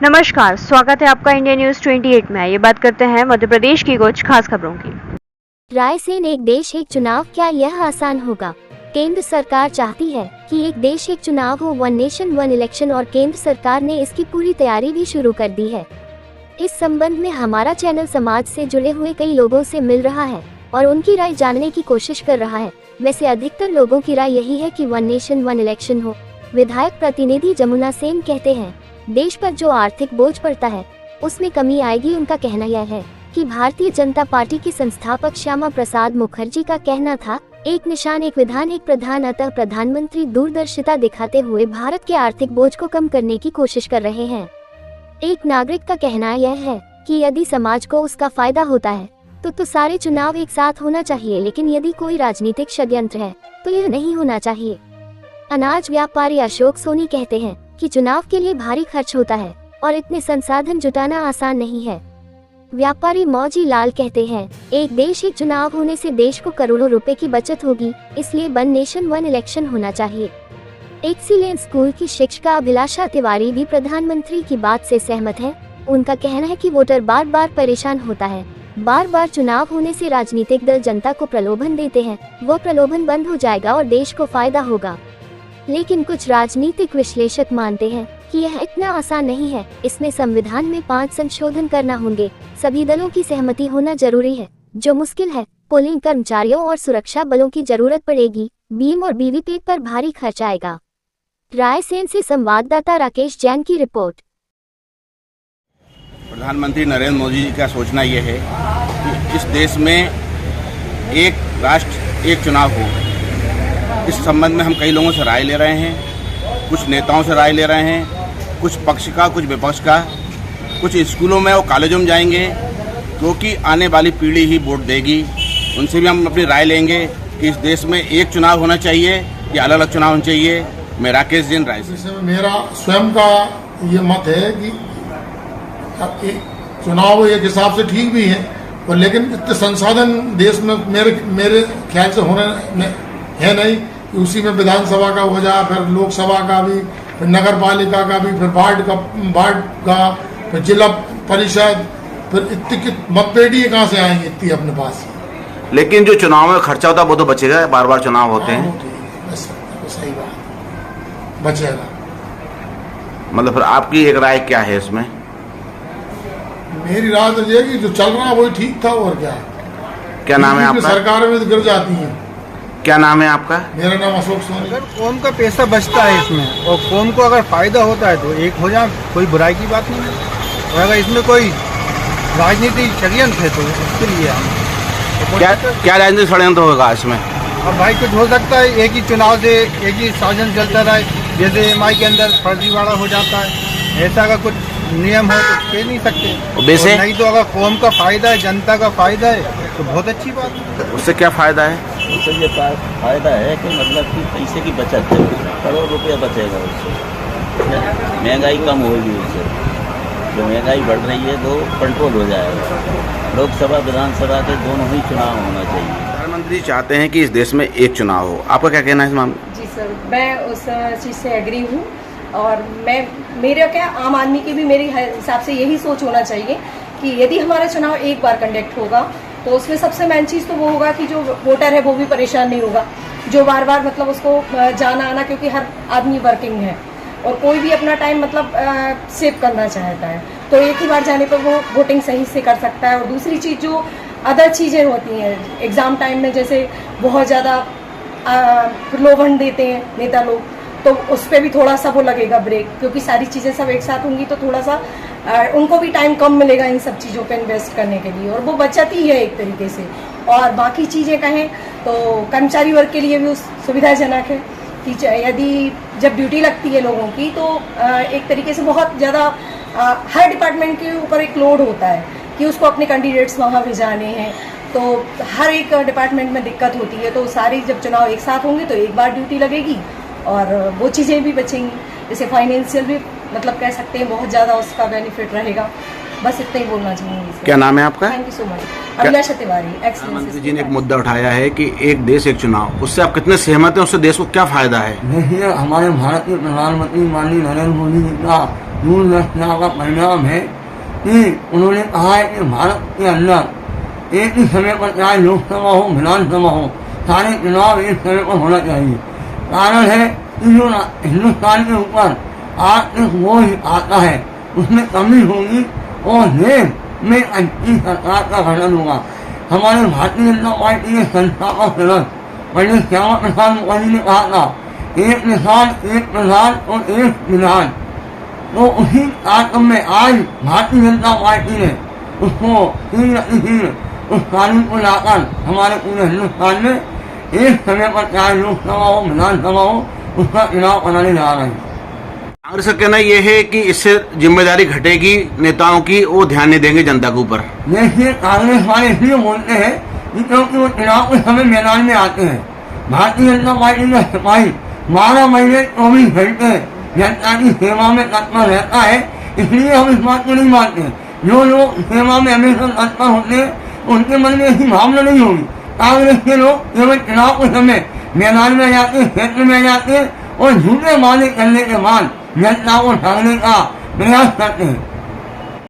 नमस्कार, स्वागत है आपका इंडिया न्यूज 28 में। ये बात करते हैं मध्य प्रदेश की कुछ खास खबरों की। रायसेन एक देश एक चुनाव, क्या यह आसान होगा? केंद्र सरकार चाहती है कि एक देश एक चुनाव हो, वन नेशन वन इलेक्शन, और केंद्र सरकार ने इसकी पूरी तैयारी भी शुरू कर दी है। इस संबंध में हमारा चैनल समाज से जुड़े हुए कई लोगों से मिल रहा है और उनकी राय जानने की कोशिश कर रहा है। वैसे अधिकतर लोगों की राय यही है कि वन नेशन वन इलेक्शन हो। विधायक प्रतिनिधि जमुना सेन कहते हैं, देश पर जो आर्थिक बोझ पड़ता है उसमें कमी आएगी। उनका कहना यह है कि भारतीय जनता पार्टी के संस्थापक श्यामा प्रसाद मुखर्जी का कहना था, एक निशान एक विधान एक प्रधान। अतः प्रधानमंत्री दूरदर्शिता दिखाते हुए भारत के आर्थिक बोझ को कम करने की कोशिश कर रहे हैं। एक नागरिक का कहना यह है कि यदि समाज को उसका फायदा होता है तो सारे चुनाव एक साथ होना चाहिए, लेकिन यदि कोई राजनीतिक षड्यंत्र है तो यह नहीं होना चाहिए। अनाज व्यापारी अशोक सोनी कहते हैं कि चुनाव के लिए भारी खर्च होता है और इतने संसाधन जुटाना आसान नहीं है। व्यापारी मौजी लाल कहते हैं, एक देश एक चुनाव होने से देश को करोड़ों रुपए की बचत होगी, इसलिए वन नेशन वन इलेक्शन होना चाहिए। एक्सीलेंस स्कूल की शिक्षिका अभिलाषा तिवारी भी प्रधानमंत्री की बात से सहमत है। उनका कहना है कि वोटर बार बार परेशान होता है, बार बार चुनाव होने से राजनीतिक दल जनता को प्रलोभन देते हैं, वो प्रलोभन बंद हो जाएगा और देश को फायदा होगा। लेकिन कुछ राजनीतिक विश्लेषक मानते हैं कि यह इतना आसान नहीं है। इसमें संविधान में 5 संशोधन करना होंगे, सभी दलों की सहमति होना जरूरी है, जो मुश्किल है। पोलिंग कर्मचारियों और सुरक्षा बलों की जरूरत पड़ेगी, बीम और वीवीपैट पर भारी खर्च आएगा। रायसेन से संवाददाता राकेश जैन की रिपोर्ट। प्रधानमंत्री नरेंद्र मोदी जी का सोचना यह है कि इस देश में एक राष्ट्र एक चुनाव हो। इस संबंध में हम कई लोगों से राय ले रहे हैं, कुछ नेताओं से राय ले रहे हैं, कुछ पक्ष का कुछ विपक्ष का, कुछ स्कूलों में और कॉलेजों में जाएंगे, क्योंकि आने वाली पीढ़ी ही वोट देगी। उनसे भी हम अपनी राय लेंगे कि इस देश में एक चुनाव होना चाहिए या अलग अलग चुनाव होना चाहिए। मैं राकेश जैन, रायसेन। मेरा स्वयं का ये मत है कि चुनाव एक हिसाब से ठीक भी है, और लेकिन इतने संसाधन देश में मेरे ख्याल से होने है नहीं कि उसी में विधानसभा का हो जाए, फिर लोकसभा का भी, फिर नगर पालिका का भी, फिर वार्ड का, फिर जिला परिषद, फिर इतनी मतपेटी कहाँ से आएंगे इतनी अपने पास। लेकिन जो चुनाव में खर्चा होता है वो तो बचेगा, बार बार चुनाव होते हैं। सही बात, बचेगा। मतलब फिर आपकी एक राय क्या है इसमें? मेरी राय तो ये कि जो चल रहा है वही ठीक था, और क्या। क्या नाम है आपका? सरकार में तो गिर जाती है। क्या नाम है आपका? मेरा नाम अशोक सोनी। अगर कौम का पैसा बचता है इसमें और कौम को अगर फायदा होता है तो एक हो जाए, कोई बुराई की बात नहीं है। और अगर इसमें कोई राजनीतिक षड्यंत्र है तो उसके लिए क्या राजनीतिक षड्यंत्र होगा इसमें? अब भाई कुछ हो सकता है, एक ही चुनाव से एक ही साधन चलता रहे, जैसे एमआई के अंदर फर्जीवाड़ा हो जाता है, ऐसा अगर कुछ नियम हो तो कह नहीं सकते। नहीं तो अगर कौम का फायदा है, जनता का फायदा है तो बहुत अच्छी बात है। उससे क्या फायदा है? उससे ये फायदा है कि मतलब कि पैसे की बचत है, करोड़ रुपया बचेगा उससे, महंगाई कम होगी उससे। जो महंगाई बढ़ रही है तो कंट्रोल हो जाएगा। लोकसभा विधानसभा के दोनों ही चुनाव होना चाहिए। प्रधानमंत्री चाहते हैं कि इस देश में एक चुनाव हो, आपका क्या कहना है इस मामले? जी सर, मैं उस चीज़ से एग्री हूँ, और मेरा क्या, आम आदमी की भी मेरे हिसाब से यही सोच होना चाहिए कि यदि हमारा चुनाव एक बार कंडक्ट होगा तो उसमें सबसे मेन चीज़ तो वो होगा कि जो वोटर है वो भी परेशान नहीं होगा, जो बार बार मतलब उसको जाना आना, क्योंकि हर आदमी वर्किंग है और कोई भी अपना टाइम मतलब सेव करना चाहता है, तो एक ही बार जाने पर वो वोटिंग सही से कर सकता है। और दूसरी चीज़ जो अदर चीज़ें होती हैं एग्ज़ाम टाइम में, जैसे बहुत ज़्यादा प्रलोभन देते हैं नेता लोग, तो उस पर भी थोड़ा सा वो लगेगा ब्रेक, क्योंकि सारी चीज़ें सब एक साथ होंगी तो थोड़ा सा उनको भी टाइम कम मिलेगा इन सब चीज़ों पे इन्वेस्ट करने के लिए, और वो बचत ही है एक तरीके से। और बाकी चीज़ें कहें तो कर्मचारी वर्ग के लिए भी सुविधाजनक है कि यदि जब ड्यूटी लगती है लोगों की तो एक तरीके से बहुत ज़्यादा हर डिपार्टमेंट के ऊपर एक लोड होता है कि उसको अपने कैंडिडेट्स वहाँ भेजाने हैं, तो हर एक डिपार्टमेंट में दिक्कत होती है। तो सारी जब चुनाव एक साथ होंगे तो एक बार ड्यूटी लगेगी और वो चीज़ें भी बचेंगी। जैसे फाइनेंशियल भी मतलब कह सकते हैं बहुत ज़्यादा उसका बेनिफिट रहेगा। बस इतना ही बोलना चाहूँगी। क्या नाम है आपका? Thank you so much. Abhilasha Tiwari, excellence. प्रधानमंत्री जी ने एक मुद्दा उठाया है कि एक देश एक चुनाव, उससे आप कितने सहमत हैं? उससे देश को क्या फायदा है? देखिए, हमारे भारत के प्रधानमंत्री माननीय नरेंद्र मोदी जी का दूरदर्शिता का परिणाम है कि उन्होंने कहा है कि भारत के अंदर एक ही समय पर चाहे लोकसभा हो विधानसभा हो, सारे चुनाव एक समय पर होना चाहिए। कारण है कि जो हिंदुस्तान के ऊपर आज एक बोझ आता है उसमें कमी होगी और देश में अच्छी सरकार का गठन होगा। हमारे भारतीय जनता पार्टी के संस्थापक सदस्य पंडित श्यामा प्रसाद मुखर्जी ने कहा था, एक किसान एक प्रधान और एक विधान। तो उसी कार्यक्रम में आज भारतीय जनता पार्टी ने उसको शीघ्र उस कानून को लाकर हमारे पूरे हिंदुस्तान में एक समय पर चाहे लोकसभा हो विधानसभा हो उसका चुनाव कराने जा रहे हैं। कांग्रेस का कहना यह है कि इससे जिम्मेदारी घटेगी नेताओं की, वो ध्यान नहीं देंगे जनता के ऊपर। देखिए, कांग्रेस वाले इसलिए बोलते हैं कि क्योंकि वो चुनाव के समय मैदान में आते हैं। भारतीय जनता पार्टी का सिपाही 12 महीने 24 घंटे जनता की सेवा में तत्पर रहता है, इसलिए हम इस बात को नहीं मानते। जो लोग सेवा में हमेशा तत्पर होते हैं उनके मन में ऐसी भावना नहीं होगी। कांग्रेस के लोग केवल चुनाव के समय मैदान में जाते, क्षेत्र में जाते और झूठे वादे करने के बाद जनता को ठगने का प्रयास करते हैं।